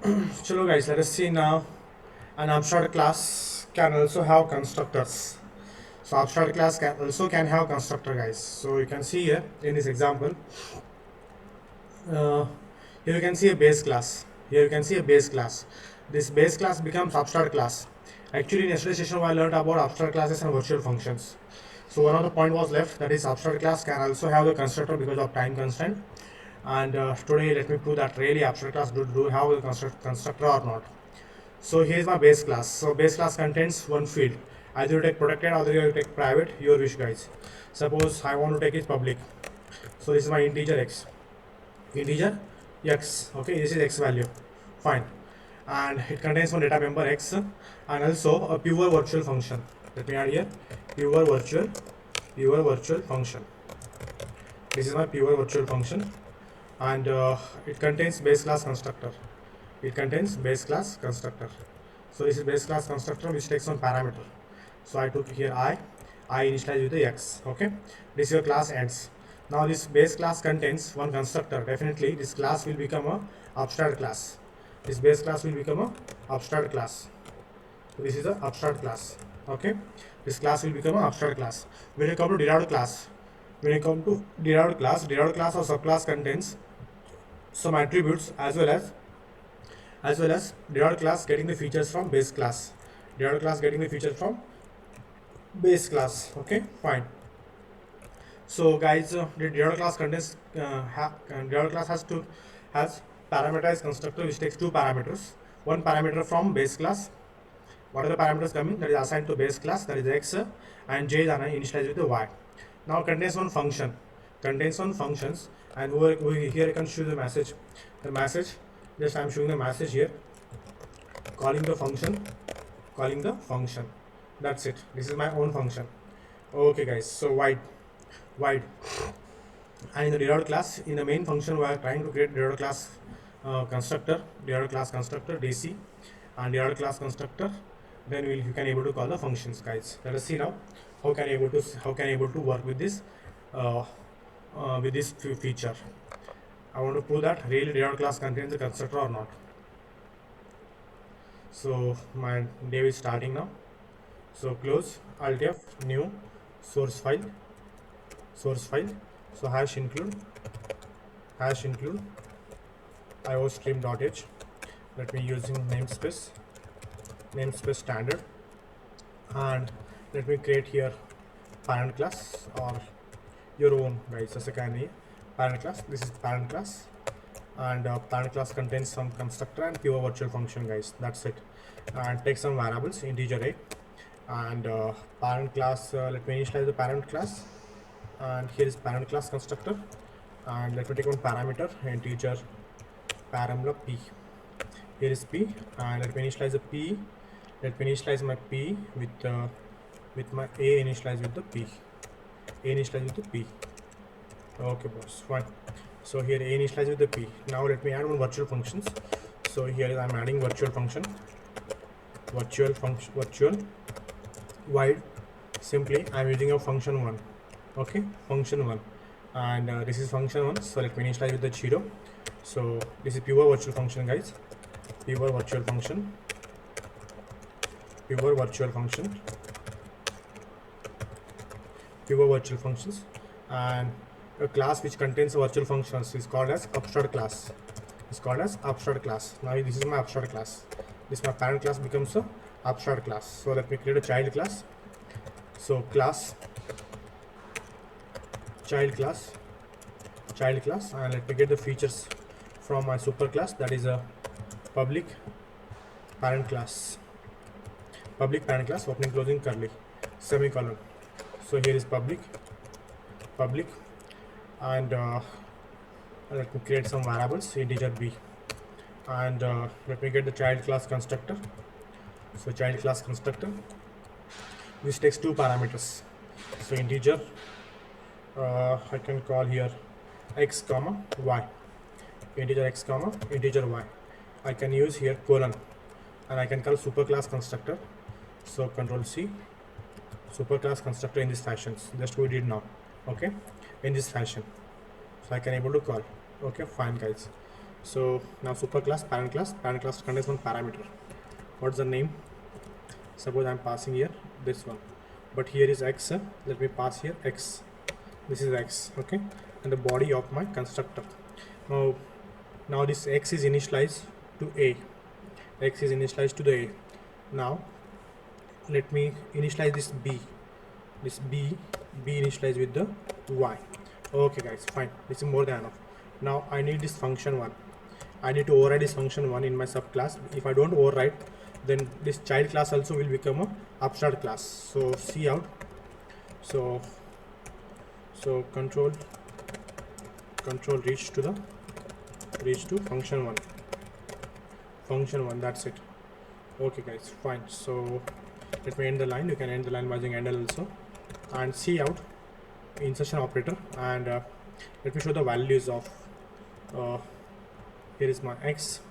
Chalo guys, let us see now. An abstract class can also have constructors. So abstract class can have constructor guys. So you can see here in this example, uh, here you can see a base class. Here you can see a base class. This base class becomes abstract class. Actually, in yesterday's session, I learned about abstract classes and virtual functions. So one of the point was left, that is abstract class can also have the constructor because of time constraint. And today, let me prove that really abstract class do have a constructor or not. So here's my base class. So base class contains one field. Either you take protected or you take private, your wish guys. Suppose I want to take it public. So this is my integer x. Integer x. Okay, this is x value. Fine. And it contains one data member x and also a pure virtual function. Let me add here pure virtual function. This is my pure virtual function, and it contains base class constructor. It contains base class constructor. So this is base class constructor which takes one parameter. So I took here I initialize with the x. Okay, this your class ends. Now this base class contains one constructor. Definitely this class will become a abstract class. This base class will become a abstract class. So this is a abstract class. Okay, this class will become an abstract class. When you come to derived class, derived class or subclass contains some attributes as well as derived class getting the features from base class. Derived class getting the features from base class. Okay, fine. So guys, the derived class contains derived class has parameterized constructor which takes two parameters. One parameter from base class. What are the parameters coming? That is assigned to base class, that is x, and j is initialized with the y. Now contains one function, contains one functions, and here I can show the message. The message, just I am showing the message here, calling the function. That's it. This is my own function. Okay, guys. So wide, and in the derived class, in the main function, we are trying to create derived class derived class constructor DC, and derived class constructor. Then you can able to call the functions, guys. Let us see now how can able to work uh, with this feature. I want to prove that really derived class contains the constructor or not. So my dev is starting now. So close alt F, new source file. So hash include iostream.h. Let me using namespace standard, and let me create here parent class or your own, guys. As a parent class. This is parent class, and parent class contains some constructor and pure virtual function, guys. That's it. And take some variables, integer a, and parent class. Let me initialize the parent class, and here is parent class constructor, and let me take one parameter, integer param p. Here is p, and let me initialize the p. Let me initialize my p with my a initialized with the p. Okay, boss, fine. So here a initialized with the p. Now let me add one virtual functions. So here I'm adding virtual wide. Simply I'm using a function one. Okay, function one, and this is function one. So let me initialize with the 0. So this is pure virtual function, guys. Pure virtual function, pure virtual functions, and a class which contains virtual functions is called as abstract class. Now this is my abstract class. This my parent class becomes a abstract class. So let me create a child class. So child class, and let me get the features from my super class, that is a public parent class, opening closing curly semicolon. So here is public, and let me create some variables, integer b, and let me get the child class constructor. So child class constructor, which takes two parameters. So integer, I can call here x comma y, integer x comma integer y. I can use here colon, and I can call superclass constructor. So control C, superclass constructor in this fashion. Just we did now. Okay, in this fashion. So I can able to call. Okay, fine, guys. So now superclass, parent class contains one parameter. What's the name? Suppose I'm passing here this one, but here is x. Let me pass here x. This is x, okay, and the body of my constructor. Now, now this x is initialized to a. X is initialized to the a. Now, let me initialize this b. This b initialized with the y. Okay, guys, fine. This is more than enough. Now I need this function one. I need to override this function one in my subclass. If I don't override, then this child class also will become a abstract class. So see out. So control reach to function one. That's it. Okay, guys, fine. So let me end the line. You can end the line by using handle also, and see out insertion operator, and let me show the values of here is my x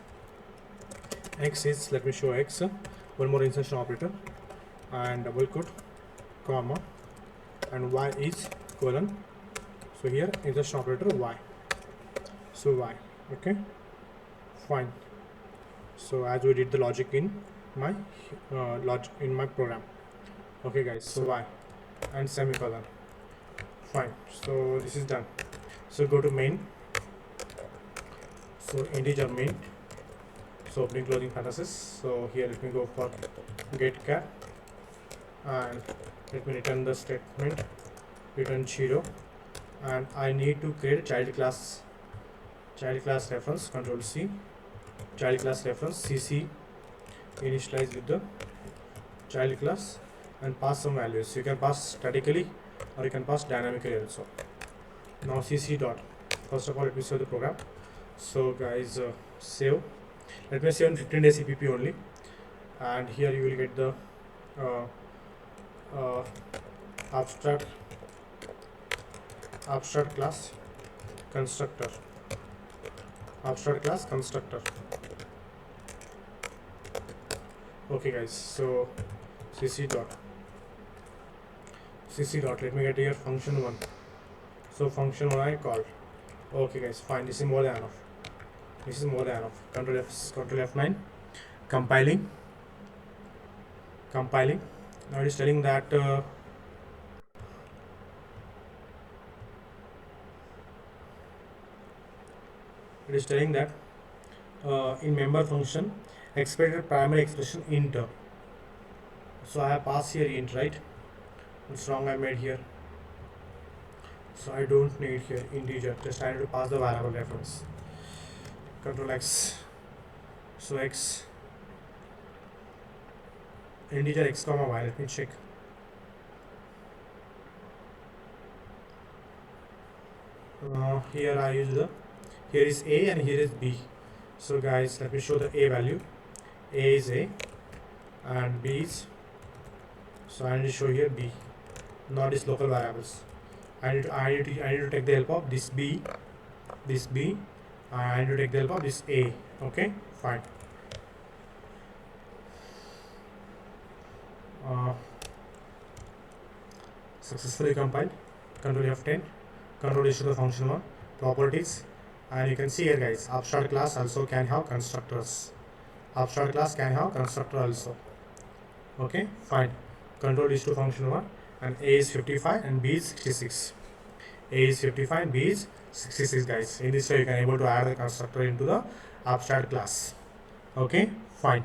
is, let me show x, one more insertion operator, and double quote, comma, and y is colon. So here insertion operator y, so y. Okay, fine. So as we did the logic in my program. Okay, guys, so y and semicolon. Fine. So this is done. So go to main. So integer main. So opening closing parenthesis. So here let me go for get char, and let me return the statement return 0, and I need to create a child class reference. Control C, child class reference cc, initialize with the child class, and pass some values. You can pass statically or you can pass dynamically also. Now cc dot, first of all let me save the program. So guys, save. Let me save on 15 days CPP only, and here you will get the abstract class constructor. Okay, guys, so cc dot, let me get here function one. So function one I called. Okay, guys, fine. This is more than enough. Control F9, compiling. Now it is telling that in member function expected primary expression int. So I have passed here int, right? What's wrong I made here? So I don't need here integer, just I need to pass the variable reference. Control X. So X, integer x comma y. Let me check. Here I use here is a and here is b. So guys, let me show the a value. A is a and b is, so I need to show here b, not its local variables. I need to take the help of this b, I need to take the help of this a. Okay, fine. Successfully compiled. Control F10. Control is to the function one. Properties, and you can see here, guys, abstract class also can have constructors. Also. Okay, fine. Control is to function one, and a is 55 and b is 66. A is 55 and b is 66, guys. In this way you can able to add the constructor into the abstract class. Okay, fine.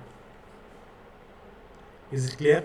Is it clear?